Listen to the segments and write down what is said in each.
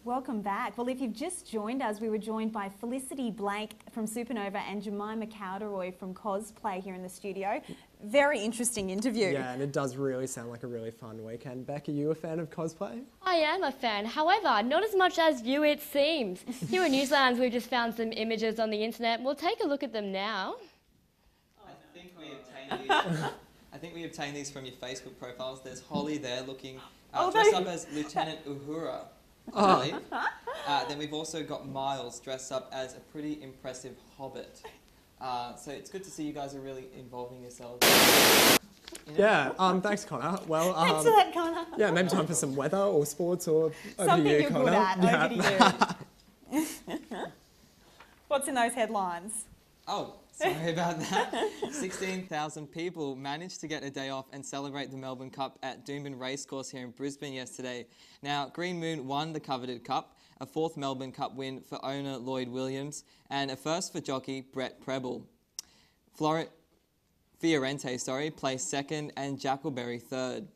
Welcome back. Well, if you've just joined us, we were joined by Felicity Blake from Supernova and Jemima Cowderoy from Cosplay here in the studio. Very interesting interview. Yeah, and it does really sound like a really fun weekend. Beck, are you a fan of cosplay? I am a fan, however, not as much as you it seems. Here in Newslands, we've just found some images on the internet. We'll take a look at them now. I think we obtained these from your Facebook profiles. There's Holly there looking dressed up as Lieutenant Uhura. Then we've also got Miles dressed up as a pretty impressive hobbit. So it's good to see you guys are really involving yourselves. Yeah, thanks Connor. Well, Thanks for that, Connor. Yeah, maybe time for some weather or sports or over Something to you, you're Connor. good at, Yeah. over to you. What's in those headlines? Oh, sorry about that. 16,000 people managed to get a day off and celebrate the Melbourne Cup at Doomben Racecourse here in Brisbane yesterday. Now, Green Moon won the coveted cup, a fourth Melbourne Cup win for owner Lloyd Williams, and a first for jockey Brett Preble. Fiorente placed second and Jackalberry third.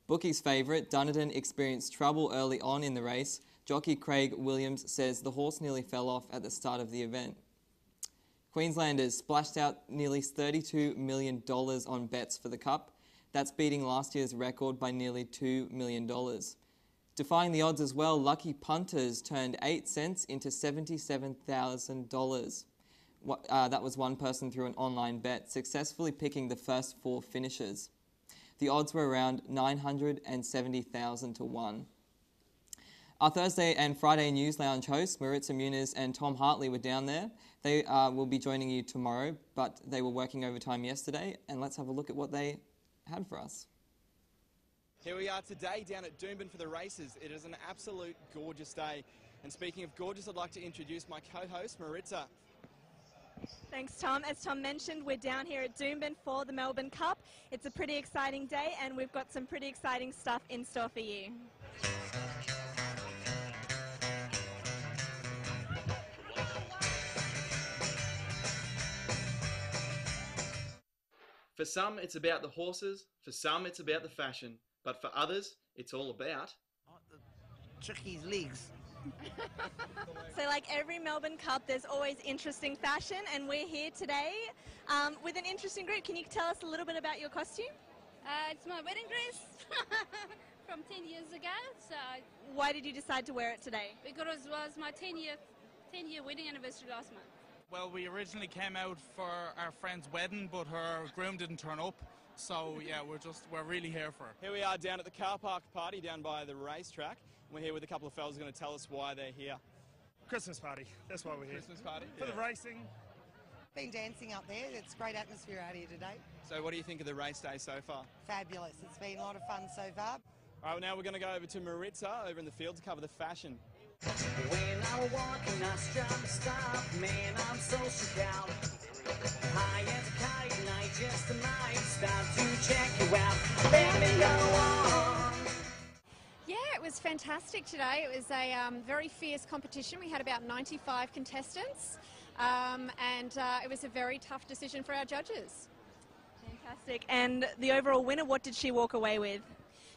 Bookie's favourite, Dunedin, experienced trouble early on in the race. Jockey Craig Williams says the horse nearly fell off at the start of the event. Queenslanders splashed out nearly $32 million on bets for the Cup. That's beating last year's record by nearly $2 million. Defying the odds as well, lucky punters turned 8 cents into $77,000. That was one person through an online bet, successfully picking the first 4 finishers. The odds were around 970,000 to 1. Our Thursday and Friday News Lounge hosts, Maritza Muniz and Tom Hartley, were down there. They will be joining you tomorrow, but they were working overtime yesterday, and let's have a look at what they had for us. Here we are today down at Doomben for the races. It is an absolute gorgeous day. And speaking of gorgeous, I'd like to introduce my co-host, Maritza. Thanks, Tom. As Tom mentioned, we're down here at Doomben for the Melbourne Cup. It's a pretty exciting day, and we've got some pretty exciting stuff in store for you. For some, it's about the horses. For some, it's about the fashion. But for others, it's all about... the Chucky's legs. So like every Melbourne Cup, there's always interesting fashion, and we're here today with an interesting group. Can you tell us a little bit about your costume? It's my wedding dress from 10 years ago. So why did you decide to wear it today? Because it was my 10-year wedding anniversary last month. Well, we originally came out for our friend's wedding, but her groom didn't turn up. So yeah, we're really here for her. Here we are down at the car park party down by the racetrack. We're here with a couple of fellas who are going to tell us why they're here. Christmas party, that's why we're here. Christmas party? For the racing. Been dancing up there, it's a great atmosphere out here today. So what do you think of the race day so far? Fabulous, it's been a lot of fun so far. All right, well, now we're going to go over to Maritza over in the field to cover the fashion. When I walk and I stop, man, I'm so shook out. High as a kite and I just might stop to check you out. Let me go on. Yeah, it was fantastic today. It was a very fierce competition. We had about 95 contestants and it was a very tough decision for our judges. Fantastic. And the overall winner, what did she walk away with?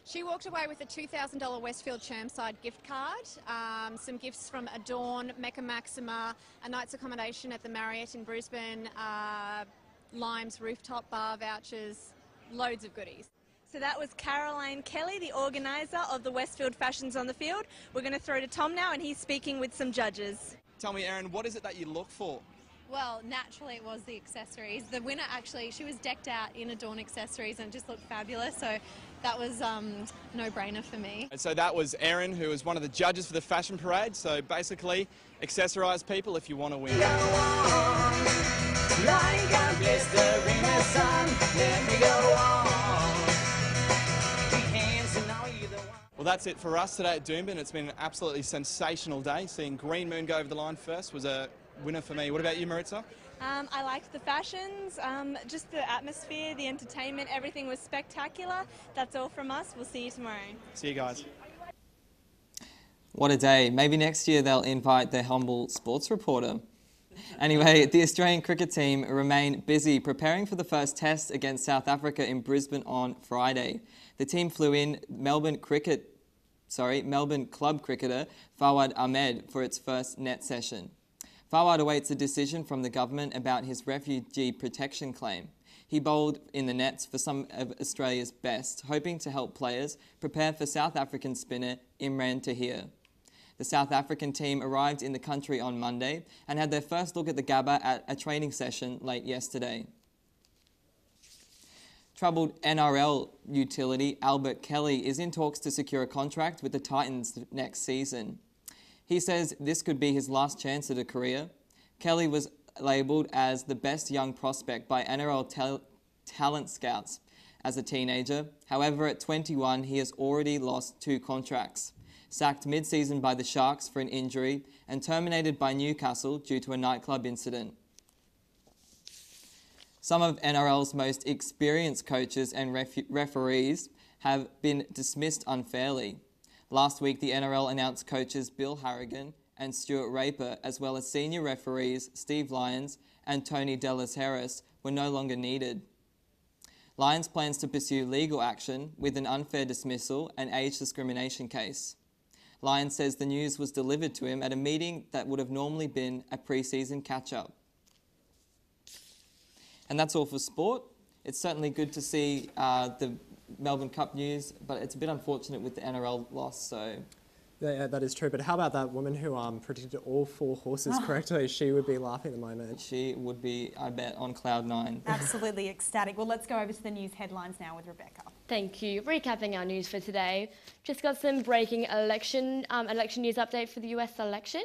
She walked away with a $2,000 Westfield Chermside gift card, some gifts from Adorn, Mecca Maxima, a night's accommodation at the Marriott in Brisbane, Lime's rooftop bar vouchers, loads of goodies. So that was Caroline Kelly, the organiser of the Westfield Fashions on the Field. We're going to throw to Tom now, and he's speaking with some judges. Tell me, Erin, what is it that you look for? Well, naturally it was the accessories. The winner actually, she was decked out in Adorn accessories and just looked fabulous, so that was no-brainer for me. And so that was Erin, who was one of the judges for the fashion parade. So basically, accessorise people if you want to win. Go on, like a blister in the sun, let me go on. Well, that's it for us today at Doomben. It's been an absolutely sensational day. Seeing Green Moon go over the line first was a winner for me. What about you, Maritza? I liked the fashions, just the atmosphere, the entertainment, everything was spectacular. That's all from us. We'll see you tomorrow. See you guys. What a day. Maybe next year they'll invite their humble sports reporter. Anyway, the Australian cricket team remain busy preparing for the first test against South Africa in Brisbane on Friday. The team flew in Melbourne cricket Melbourne club cricketer Fawad Ahmed for its first net session. Fawad awaits a decision from the government about his refugee protection claim. He bowled in the nets for some of Australia's best, hoping to help players prepare for South African spinner Imran Tahir. The South African team arrived in the country on Monday and had their first look at the Gabba at a training session late yesterday. Troubled NRL utility Albert Kelly is in talks to secure a contract with the Titans next season. He says this could be his last chance at a career. Kelly was labelled as the best young prospect by NRL talent scouts as a teenager. However, at 21, he has already lost 2 contracts. Sacked mid-season by the Sharks for an injury and terminated by Newcastle due to a nightclub incident. Some of NRL's most experienced coaches and referees have been dismissed unfairly. Last week, the NRL announced coaches Bill Harrigan and Stuart Raper, as well as senior referees Steve Lyons and Tony Dellas Harris, were no longer needed. Lyons plans to pursue legal action with an unfair dismissal and age discrimination case. Lyons says the news was delivered to him at a meeting that would have normally been a pre-season catch-up. And that's all for sport. It's certainly good to see the Melbourne Cup news, but it's a bit unfortunate with the NRL loss, so... Yeah, that is true. But how about that woman who predicted all 4 horses correctly? She would be laughing at the moment. She would be, I bet, on cloud 9. Absolutely ecstatic. Well, let's go over to the news headlines now with Rebecca. Thank you. Recapping our news for today, just got some breaking election news update for the US election.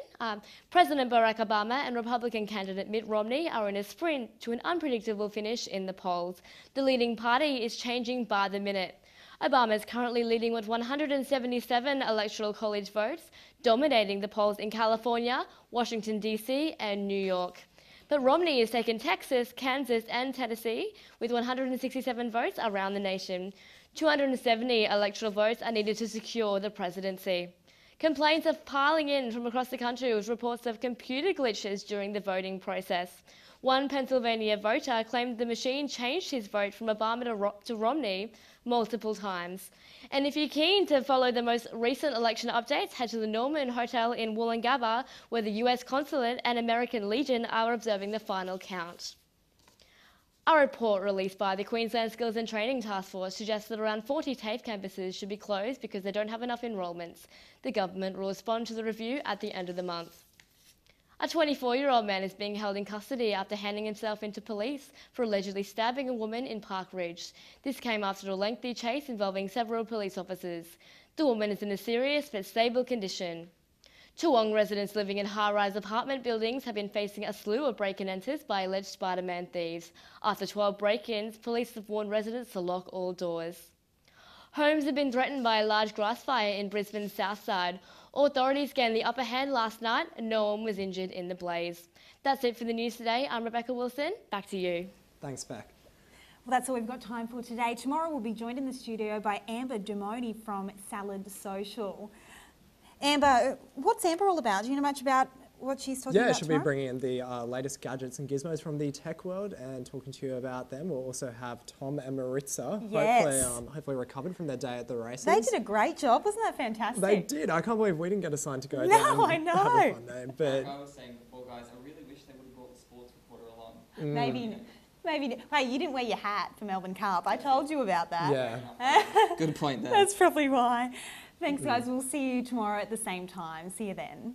President Barack Obama and Republican candidate Mitt Romney are in a sprint to an unpredictable finish in the polls. The leading party is changing by the minute. Obama is currently leading with 177 electoral college votes, dominating the polls in California, Washington, D.C. and New York. But Romney has taken Texas, Kansas and Tennessee with 167 votes around the nation. 270 electoral votes are needed to secure the presidency. Complaints are piling in from across the country with reports of computer glitches during the voting process. One Pennsylvania voter claimed the machine changed his vote from Obama to Romney multiple times. And if you're keen to follow the most recent election updates, head to the Norman Hotel in Wollongabba, where the US Consulate and American Legion are observing the final count. A report released by the Queensland Skills and Training Task Force suggests that around 40 TAFE campuses should be closed because they don't have enough enrolments. The government will respond to the review at the end of the month. A 24-year-old man is being held in custody after handing himself into police for allegedly stabbing a woman in Park Ridge. This came after a lengthy chase involving several police officers. The woman is in a serious but stable condition. Toowong residents living in high-rise apartment buildings have been facing a slew of break-and-enters by alleged Spider-Man thieves. After 12 break-ins, police have warned residents to lock all doors. Homes have been threatened by a large grass fire in Brisbane's south side. Authorities gained the upper hand last night and no one was injured in the blaze. That's it for the news today. I'm Rebecca Wilson. Back to you. Thanks, Beck. Well, that's all we've got time for today. Tomorrow we'll be joined in the studio by Amber Demoni from Salad Social. Amber, what's Amber all about? Do you know much about what she's talking about she'll tomorrow? be bringing in the latest gadgets and gizmos from the tech world and talking to you about them. We'll also have Tom and Maritza, hopefully recovered from their day at the races. They did a great job. Wasn't that fantastic? They did. I can't believe we didn't get assigned to go down. No, I know. Have a fun day, but like I was saying before, guys, I really wish they would have brought the sports reporter along. Maybe. Hey, you didn't wear your hat for Melbourne Cup. I told you about that. Yeah. Good point there. That's probably why. Thanks, guys. We'll see you tomorrow at the same time. See you then.